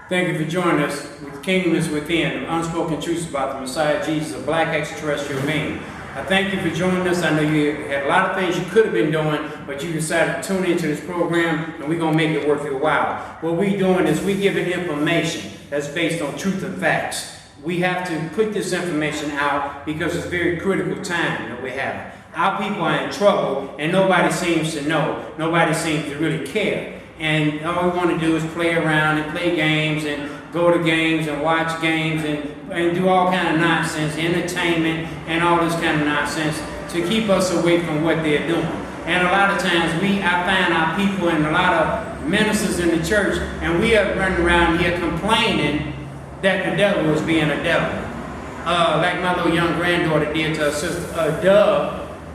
Thank you for joining us with Kingdom is Within, unspoken truths about the Messiah Jesus, a black extraterrestrial being. I thank you for joining us. I know you had a lot of things you could have been doing, but you decided to tune into this program, and we're going to make it worth your while. What we're doing is we're giving information that's based on truth and facts. We have to put this information out because it's a very critical time that we have. Our people are in trouble, and nobody seems to know. Nobody seems to really care. And all we want to do is play around and play games and go to games and watch games and do all kind of nonsense, entertainment and all this kind of nonsense to keep us away from what they're doing. And a lot of times I find our people and a lot of ministers in the church, and we are running around here complaining that the devil is being a devil. Like my little young granddaughter did to her sister,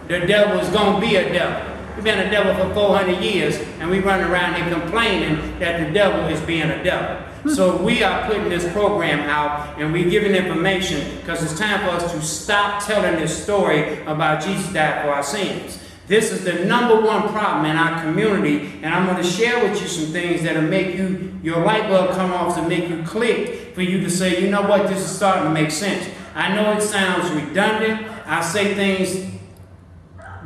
the devil is going to be a devil. We've been a devil for 400 years, and we run around here complaining that the devil is being a devil. So we are putting this program out, and we're giving information because it's time for us to stop telling this story about Jesus died for our sins. This is the #1 problem in our community, and I'm going to share with you some things that will make your light bulb come off, to make you click, for you to say, you know what, this is starting to make sense. I know it sounds redundant. I say things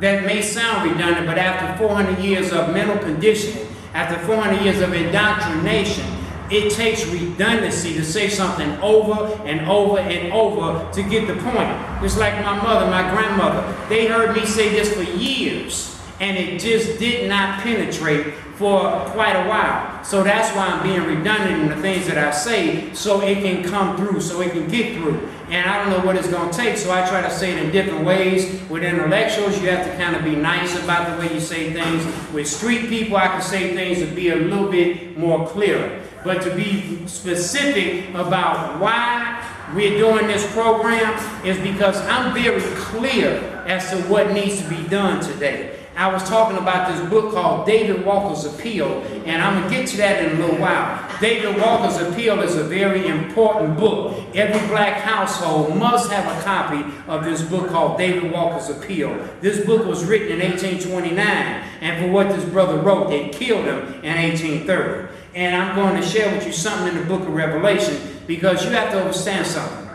that may sound redundant, but after 400 years of mental conditioning, after 400 years of indoctrination, it takes redundancy to say something over and over and over to get the point. Just like my mother, my grandmother, they heard me say this for years, and it just did not penetrate for quite a while. So that's why I'm being redundant in the things that I say, so it can come through, so it can get through. And I don't know what it's going to take, so I try to say it in different ways. With intellectuals, you have to kind of be nice about the way you say things. With street people, I can say things to be a little bit more clear. But to be specific about why we're doing this program is because I'm very clear as to what needs to be done today. I was talking about this book called David Walker's Appeal, and I'm going to get to that in a little while. David Walker's Appeal is a very important book. Every black household must have a copy of this book called David Walker's Appeal. This book was written in 1829, and for what this brother wrote, they killed him in 1830. And I'm going to share with you something in the book of Revelation, because you have to understand something.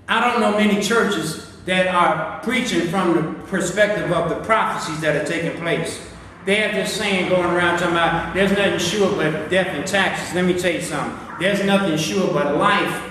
I don't know many churches that are preaching from the perspective of the prophecies that are taking place. They have this saying going around talking about there's nothing sure but death and taxes. Let me tell you something. There's nothing sure but life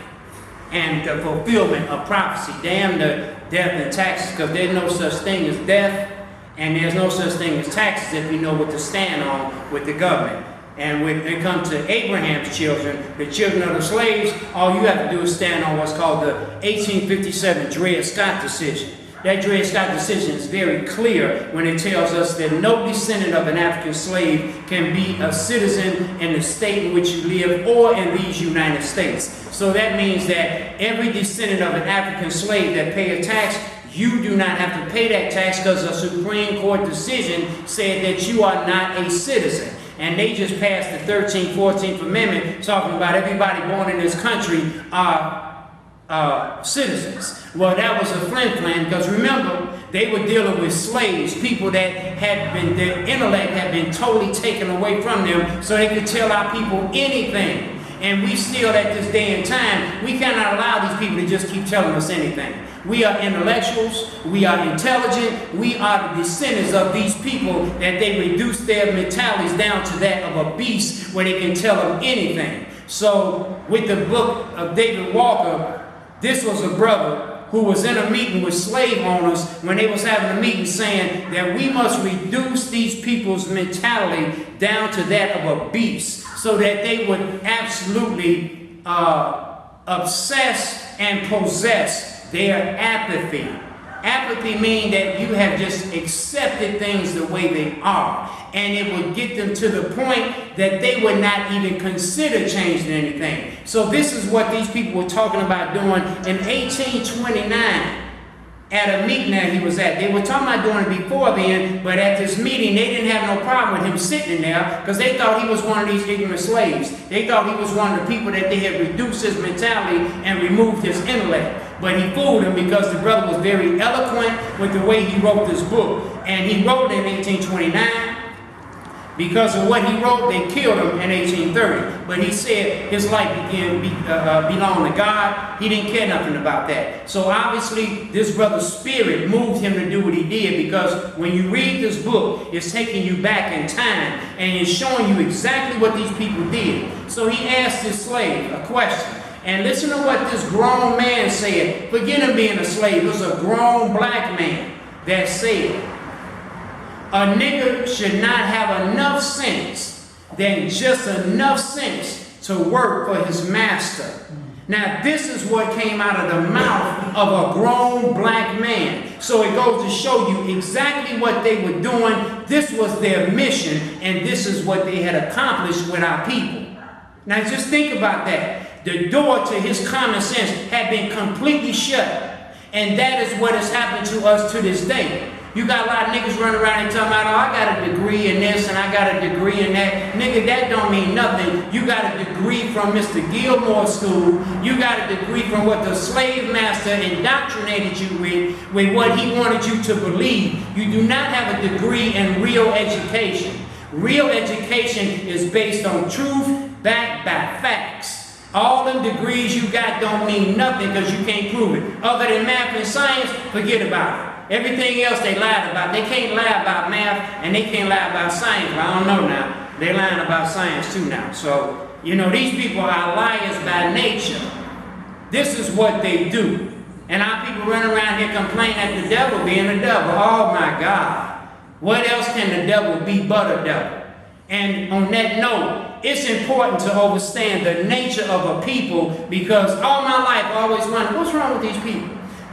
and the fulfillment of prophecy. Damn the death and taxes, because there's no such thing as death, and there's no such thing as taxes if you know what to stand on with the government. And when it comes to Abraham's children, the children of the slaves, all you have to do is stand on what's called the 1857 Dred Scott decision. That Dred Scott decision is very clear when it tells us that no descendant of an African slave can be a citizen in the state in which you live or in these United States. So that means that every descendant of an African slave that pay a tax, you do not have to pay that tax because a Supreme Court decision said that you are not a citizen. And they just passed the 13th, 14th Amendment talking about everybody born in this country are citizens. Well, that was a flim-flam, because remember, they were dealing with slaves, people that had been, their intellect had been totally taken away from them so they could tell our people anything. And we still, at this day and time, we cannot allow these people to just keep telling us anything. We are intellectuals, we are intelligent, we are the descendants of these people that they reduce their mentalities down to that of a beast where they can tell them anything. So with the book of David Walker, this was a brother who was in a meeting with slave owners when they was having a meeting saying that we must reduce these people's mentality down to that of a beast so that they would absolutely obsess and possess their apathy. Apathy means that you have just accepted things the way they are. And it would get them to the point that they would not even consider changing anything. So this is what these people were talking about doing in 1829 at a meeting that he was at. They were talking about doing it before then, but at this meeting, they didn't have no problem with him sitting there because they thought he was one of these ignorant slaves. They thought he was one of the people that they had reduced his mentality and removed his intellect. But he fooled him because the brother was very eloquent with the way he wrote this book. And he wrote it in 1829. Because of what he wrote, they killed him in 1830. But he said his life belonged to God. He didn't care nothing about that. So obviously, this brother's spirit moved him to do what he did, because when you read this book, it's taking you back in time and it's showing you exactly what these people did. So he asked his slave a question. And listen to what this grown man said. Forget him being a slave. It was a grown black man that said, a nigger should not have enough sense, than just enough sense to work for his master. Now this is what came out of the mouth of a grown black man. So it goes to show you exactly what they were doing. This was their mission, and this is what they had accomplished with our people. Now just think about that. The door to his common sense had been completely shut. And that is what has happened to us to this day. You got a lot of niggas running around and talking about, oh, I got a degree in this and I got a degree in that. Nigga, that don't mean nothing. You got a degree from Mr. Gilmore's school. You got a degree from what the slave master indoctrinated you with what he wanted you to believe. You do not have a degree in real education. Real education is based on truth backed by facts. All them degrees you got don't mean nothing because you can't prove it. Other than math and science, forget about it. Everything else they lied about. They can't lie about math and they can't lie about science. Well, I don't know now. They're lying about science too now. So, you know, these people are liars by nature. This is what they do. And our people run around here complaining at the devil being the devil. Oh my God. What else can the devil be but a devil? And on that note, it's important to understand the nature of a people, because all my life I always wondered, what's wrong with these people?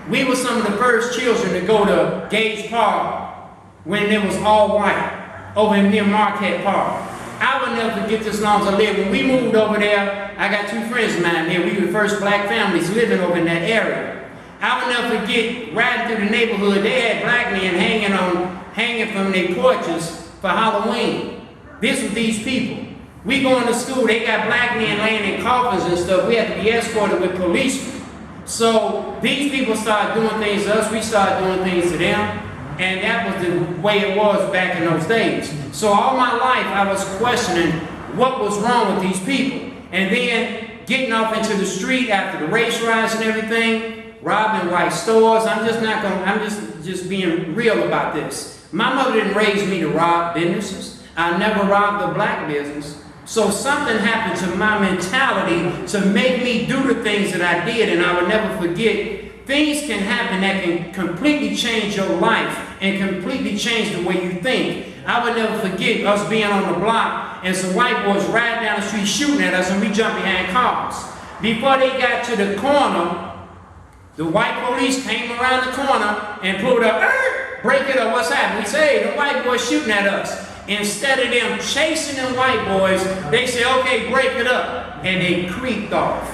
We were some of the first children to go to Gage Park when it was all white, over near Marquette Park. I will never forget this as long as I live. When we moved over there, I got two friends of mine there. We were the first black families living over in that area. I will never forget riding through the neighborhood. They had black men hanging from their porches for Halloween. This was these people. We going to school, they got black men laying in coffins and stuff. We had to be escorted with policemen. So these people started doing things to us, we started doing things to them, and that was the way it was back in those days. So all my life I was questioning what was wrong with these people. And then getting off into the street after the race riots and everything, robbing white stores. I'm just being real about this. My mother didn't raise me to rob businesses. I never robbed a black business. So something happened to my mentality to make me do the things that I did, and I would never forget, things can happen that can completely change your life and completely change the way you think. I would never forget us being on the block and some white boys riding down the street shooting at us, and we jumped behind cars. Before they got to the corner, the white police came around the corner and pulled up, break it up, what's happening? We say, hey, the white boys shooting at us. Instead of them chasing them white boys, they said, okay, break it up. And they creeped off.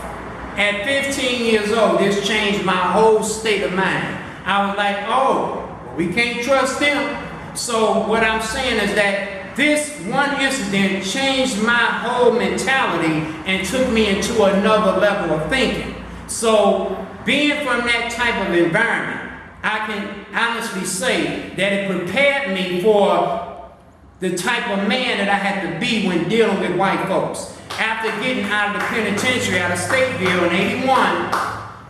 At 15 years old, this changed my whole state of mind. I was like, oh, we can't trust them. So what I'm saying is that this one incident changed my whole mentality and took me into another level of thinking. So being from that type of environment, I can honestly say that it prepared me for the type of man that I had to be when dealing with white folks. After getting out of the penitentiary, out of Stateville in 81,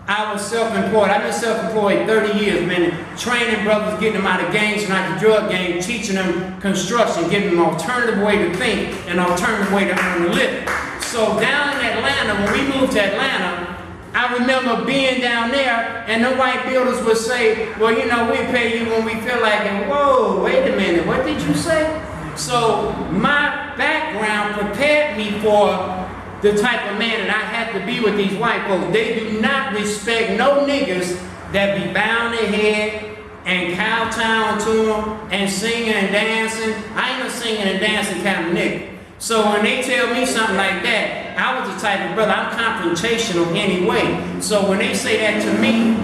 I was self-employed. I've been self-employed 30 years, man, training brothers, getting them out of gangs and out of the drug game, teaching them construction, giving them an alternative way to think, an alternative way to earn a living. So down in Atlanta, when we moved to Atlanta, I remember being down there, and the white builders would say, well, you know, we pay you when we feel like it. Whoa, wait a minute, what did you say? So my background prepared me for the type of man that I had to be with these white folks. They do not respect no niggas that be bowing their head and kowtowing to them and singing and dancing. I ain't no singing and dancing kind of nigga. So when they tell me something like that, I was the type of brother, I'm confrontational anyway. So when they say that to me,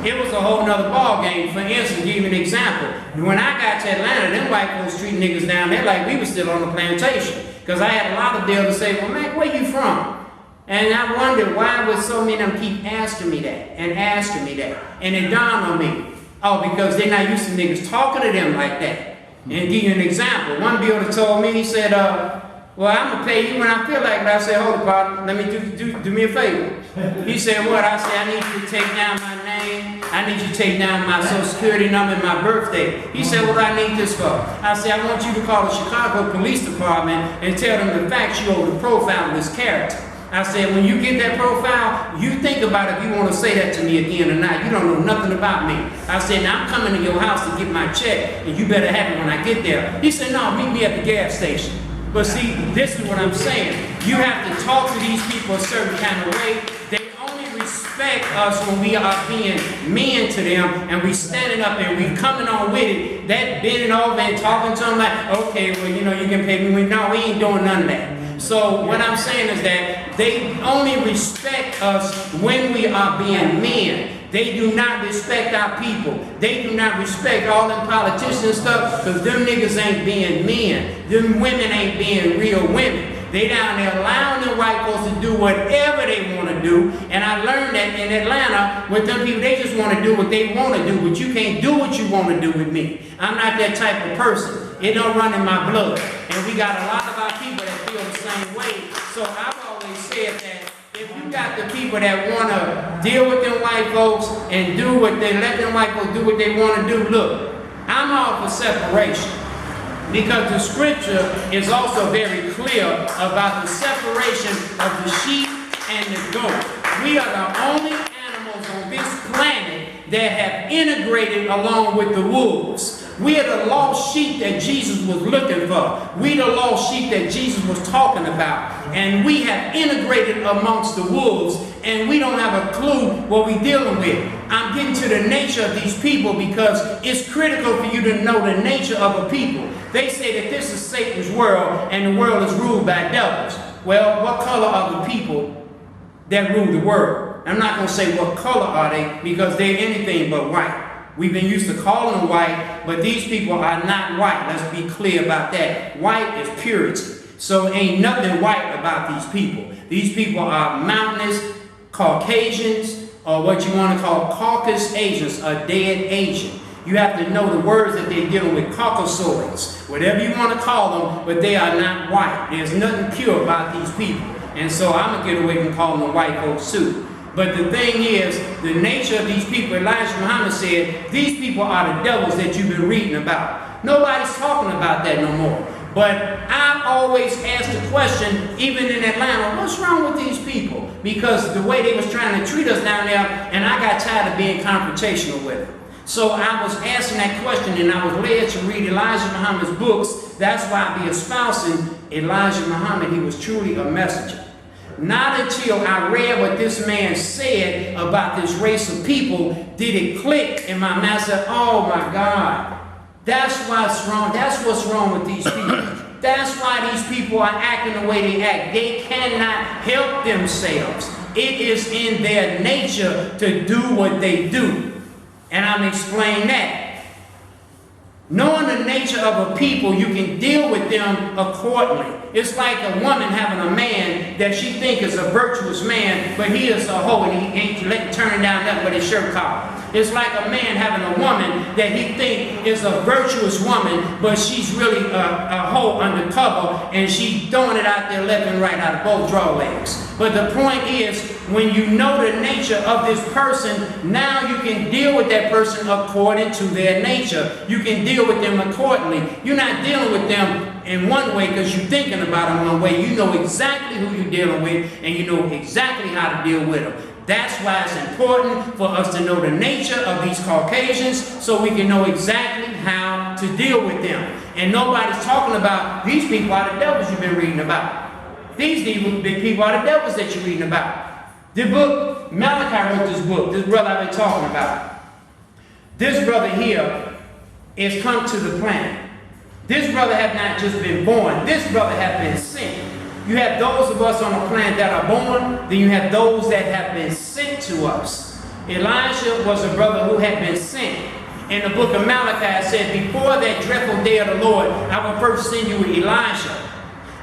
it was a whole nother ball game. For instance, give you an example. When I got to Atlanta, them white folks treat niggas down there like we were still on the plantation. Because I had a lot of deals to say, well, Mack, where you from? And I wondered why would so many of them keep asking me that and asking me that. And it dawned on me, oh, because they're not used to niggas talking to them like that. And give you an example. One builder told me, he said, well, I'm going to pay you when I feel like it. I said, hold it, partner, let me do me a favor. He said, what? I said, I need you to take down my name. I need you to take down my social security number and my birthday. He said, what do I need this for? I said, I want you to call the Chicago Police Department and tell them the facts you over the profile of this character. I said, when you get that profile, you think about if you want to say that to me again or not. You don't know nothing about me. I said, now I'm coming to your house to get my check, and you better have it when I get there. He said, no, meet me at the gas station. But see, this is what I'm saying. You have to talk to these people a certain kind of way. They only respect us when we are being men to them, and we standing up and we coming on with it. That bending over and talking to them like, okay, well, you know, you can pay me. No, we ain't doing none of that. So what I'm saying is that they only respect us when we are being men. They do not respect our people. They do not respect all them politicians and stuff, because them niggas ain't being men. Them women ain't being real women. They down there allowing the white folks to do whatever they want to do. And I learned that in Atlanta with them people, they just want to do what they want to do, but you can't do what you want to do with me. I'm not that type of person. It don't run in my blood. And we got a lot of our people that feel the same way. So I've always said that if you got the people that want to deal with them white folks and do what they let them white folks do what they want to do, look, I'm all for separation. Because the scripture is also very clear about the separation of the sheep and the goat. We are the only animals on this planet that have integrated along with the wolves. We are the lost sheep that Jesus was looking for. We the lost sheep that Jesus was talking about. And we have integrated amongst the wolves, and we don't have a clue what we're dealing with. I'm getting to the nature of these people because it's critical for you to know the nature of a people. They say that this is Satan's world and the world is ruled by devils. Well, what color are the people that rule the world? I'm not going to say what color are they, because they're anything but white. We've been used to calling them white, but these people are not white. Let's be clear about that. White is purity. So ain't nothing white about these people. These people are mountainous Caucasians, or what you want to call Caucasus Asians, a dead Asian. You have to know the words that they're dealing with, Caucasoids, whatever you want to call them, but they are not white. There's nothing pure about these people. And so I'm going to get away from calling them white folks too. But the thing is, the nature of these people, Elijah Muhammad said, these people are the devils that you've been reading about. Nobody's talking about that no more. But I always ask the question, even in Atlanta, what's wrong with these people? Because the way they was trying to treat us down there, and I got tired of being confrontational with them. So I was asking that question, and I was led to read Elijah Muhammad's books. That's why I be espousing Elijah Muhammad. He was truly a messenger. Not until I read what this man said about this race of people did it click in my mind. I said, oh my God, that's what's wrong. That's what's wrong with these people. That's why these people are acting the way they act. They cannot help themselves. It is in their nature to do what they do. And I'm explaining that. Knowing the nature of a people, you can deal with them accordingly. It's like a woman having a man that she thinks is a virtuous man, but he is a hoe and he ain't turning down nothing but his shirt collar. It's like a man having a woman that he thinks is a virtuous woman, but she's really a hoe undercover, and she's throwing it out there left and right out of both draw legs. But the point is, when you know the nature of this person, now you can deal with that person according to their nature. You can deal with them accordingly. You're not dealing with them in one way because you're thinking about them one way. You know exactly who you're dealing with, and you know exactly how to deal with them. That's why it's important for us to know the nature of these Caucasians so we can know exactly how to deal with them. And nobody's talking about these people are the devils you've been reading about. These big people are the devils that you're reading about. The book, Malachi wrote this book, this brother I've been talking about. This brother here has come to the planet. This brother has not just been born, this brother has been sent. You have those of us on the planet that are born, then you have those that have been sent to us. Elijah was a brother who had been sent. In the book of Malachi, it said, before that dreadful day of the Lord, I will first send you Elijah.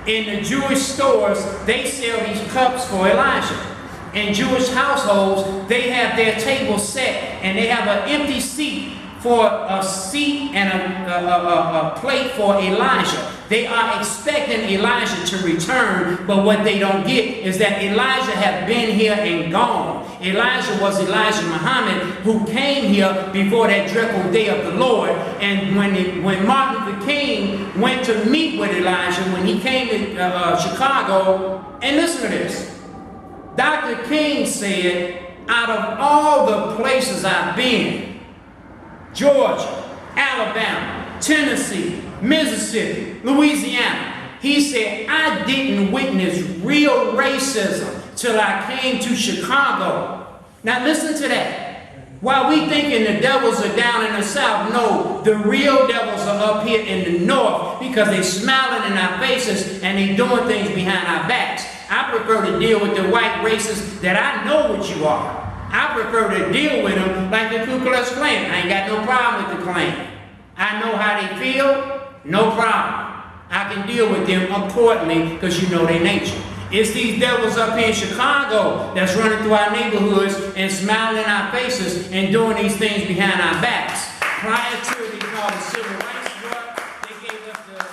In the Jewish stores, they sell these cups for Elijah. In Jewish households, they have their table set, and they have an empty seat for a seat and a plate for Elijah. They are expecting Elijah to return, but what they don't get is that Elijah had been here and gone. Elijah was Elijah Muhammad, who came here before that dreadful day of the Lord. And when Martin Luther King went to meet with Elijah, when he came to Chicago, and listen to this, Dr. King said, out of all the places I've been, Georgia, Alabama, Tennessee, Mississippi, Louisiana, he said, I didn't witness real racism till I came to Chicago. Now listen to that. While we thinking the devils are down in the south, no, the real devils are up here in the north, because they smiling in our faces and they doing things behind our backs. I prefer to deal with the white racists that I know what you are. I prefer to deal with them like the Ku Klux Klan. I ain't got no problem with the Klan. I know how they feel, no problem. I can deal with them accordingly because you know their nature. It's these devils up here in Chicago that's running through our neighborhoods and smiling in our faces and doing these things behind our backs. Prior to they called the Civil Rights Act, they gave us the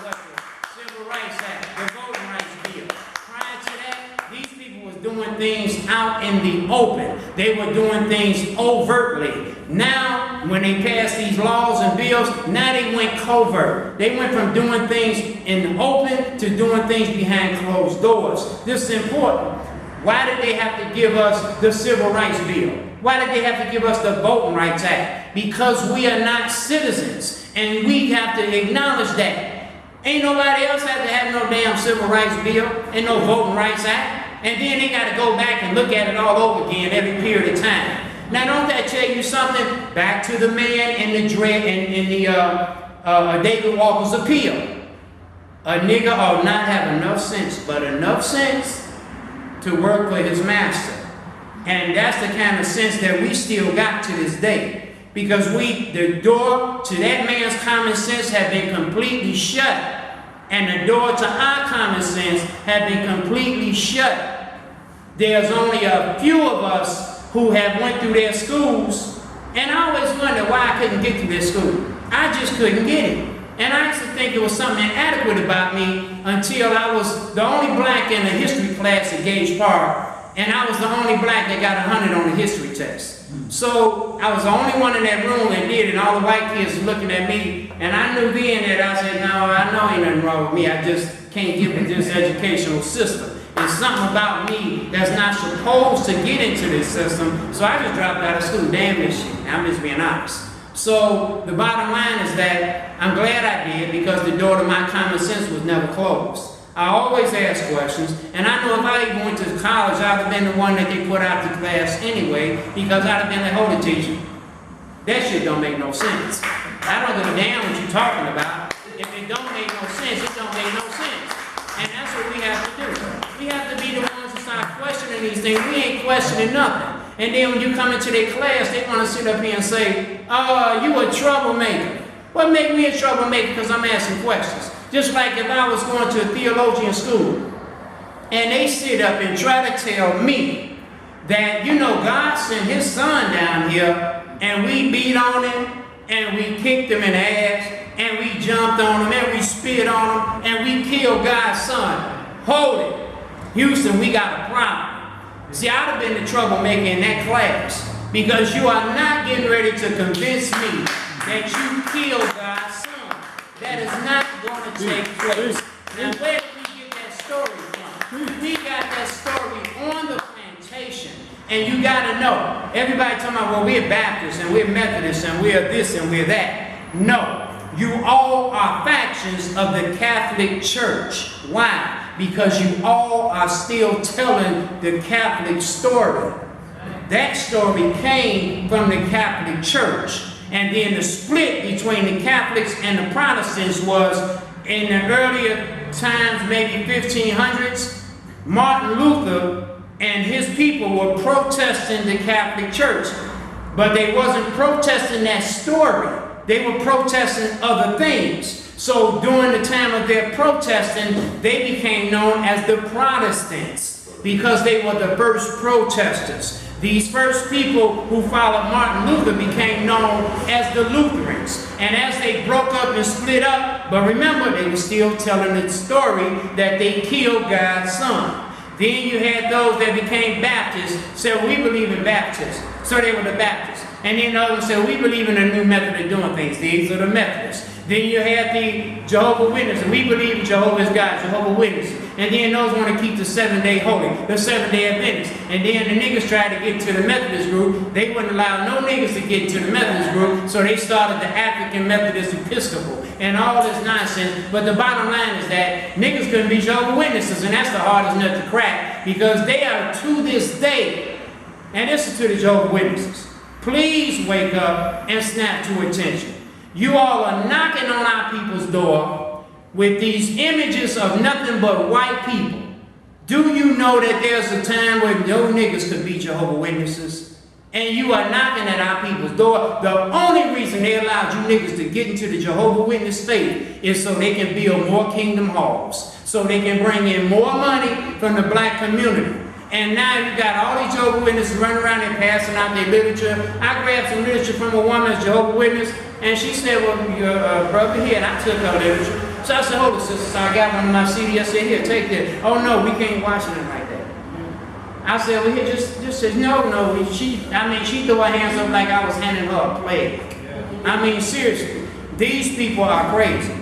Civil Rights Act, the Voting Rights Bill. Prior to that, these people was doing things out in the open. They were doing things overtly. Now, when they passed these laws and bills, now they went covert. They went from doing things in the open to doing things behind closed doors. This is important. Why did they have to give us the Civil Rights Bill? Why did they have to give us the Voting Rights Act? Because we are not citizens, and we have to acknowledge that. Ain't nobody else have to have no damn Civil Rights Bill and no Voting Rights Act, and then they got to go back and look at it all over again every period of time. Now, don't that tell you something? Back to the man in the David Walker's appeal. A nigga ought not have enough sense, but enough sense to work for his master. And that's the kind of sense that we still got to this day. Because the door to that man's common sense had been completely shut. And the door to our common sense had been completely shut. There's only a few of us who have went through their schools, and I always wondered why I couldn't get through their school. I just couldn't get it. And I used to think there was something inadequate about me until I was the only black in the history class at Gage Park, and I was the only black that got 100 on the history test. So I was the only one in that room that did it, and all the white kids were looking at me, and I knew then that I said, no, I know ain't nothing wrong with me, I just can't get with this educational system. There's something about me that's not supposed to get into this system, so I just dropped out of school. Damn this shit. I'm just being honest. So the bottom line is that I'm glad I did, because the door to my common sense was never closed. I always ask questions, and I know if I even went to college, I'd have been the one that they put out the class anyway, because I'd have been the older teacher. That shit don't make no sense. I don't give a damn what you're talking about. If it don't make no sense, it don't make no sense. And that's what we have to do. We have to be the ones who start questioning these things. We ain't questioning nothing. And then when you come into their class, they want to sit up here and say, you a troublemaker. What made me a troublemaker? Because I'm asking questions. Just like if I was going to a theologian school, and they sit up and try to tell me that, God sent his son down here, and we beat on him, and we kicked him in the ass, and we jumped on him, and we spit on him, and we killed God's son. Hold it. Houston, we got a problem. See, I'd have been the troublemaker in that class, because you are not getting ready to convince me that you killed God's son. That is not going to take place. Now, where did we get that story from? We got that story on the plantation. And you got to know, everybody talking about, well, we're Baptists, and we're Methodists, and we're this, and we're that. No. You all are factions of the Catholic Church. Why? Because you all are still telling the Catholic story. That story came from the Catholic Church. And then the split between the Catholics and the Protestants was, in the earlier times, maybe 1500s, Martin Luther and his people were protesting the Catholic Church. But they wasn't protesting that story. They were protesting other things. So during the time of their protesting, they became known as the Protestants, because they were the first protesters. These first people who followed Martin Luther became known as the Lutherans. And as they broke up and split up, but remember, they were still telling the story that they killed God's son. Then you had those that became Baptists, said, we believe in baptism. So they were the Baptists. And then others said, we believe in a new method of doing things. These are the Methodists. Then you had the Jehovah's Witnesses. We believe in Jehovah's God, Jehovah's Witnesses. And then those want to keep the 7-day holy, the 7-day Adventists. And then the niggas tried to get into the Methodist group. They wouldn't allow no niggas to get into the Methodist group, so they started the African Methodist Episcopal and all this nonsense. But the bottom line is that niggas couldn't be Jehovah's Witnesses, and that's the hardest nut to crack, because they are to this day, and this is to the Jehovah's Witnesses, please wake up and snap to attention. You all are knocking on our people's door with these images of nothing but white people. Do you know that there's a time when no niggas could be Jehovah's Witnesses? And you are knocking at our people's door. The only reason they allowed you niggas to get into the Jehovah's Witness faith is so they can build more kingdom halls, so they can bring in more money from the black community. And now you got all these Jehovah's Witnesses running around and passing out their literature. I grabbed some literature from a woman's Jehovah's Witness, and she said, well, your brother here, and I took her literature. So I said, hold it, sister. So I got one of my CDs. I said, here, take this. Oh, no, we can't watch it like that. I said, well, here, just said, no. She threw her hands up like I was handing her a plague. I mean, seriously, these people are crazy.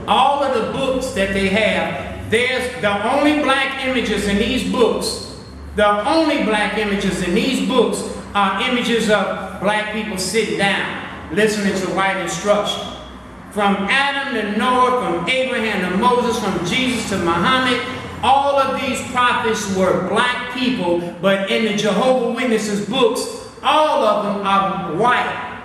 All of the books that they have, there's the only black images in these books. The only black images in these books are images of black people sitting down, listening to white instruction. From Adam to Noah, from Abraham to Moses, from Jesus to Muhammad, all of these prophets were black people, but in the Jehovah's Witnesses books, all of them are white.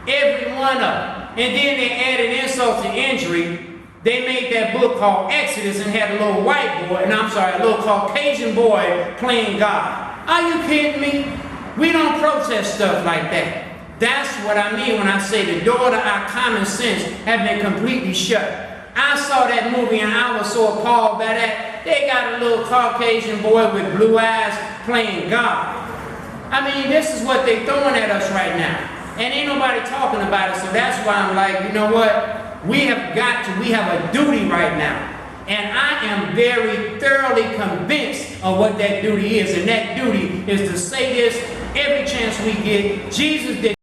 Every one of them. And then they added insult to injury. They made that book called Exodus and had a little white boy, a little Caucasian boy playing God. Are you kidding me? We don't protest stuff like that. That's what I mean when I say the door to our common sense has been completely shut. I saw that movie and I was so appalled by that. They got a little Caucasian boy with blue eyes playing God. I mean, this is what they're throwing at us right now. And ain't nobody talking about it, so that's why I'm like, you know what? We have a duty right now. And I am very thoroughly convinced of what that duty is. And that duty is to say this every chance we get. Jesus did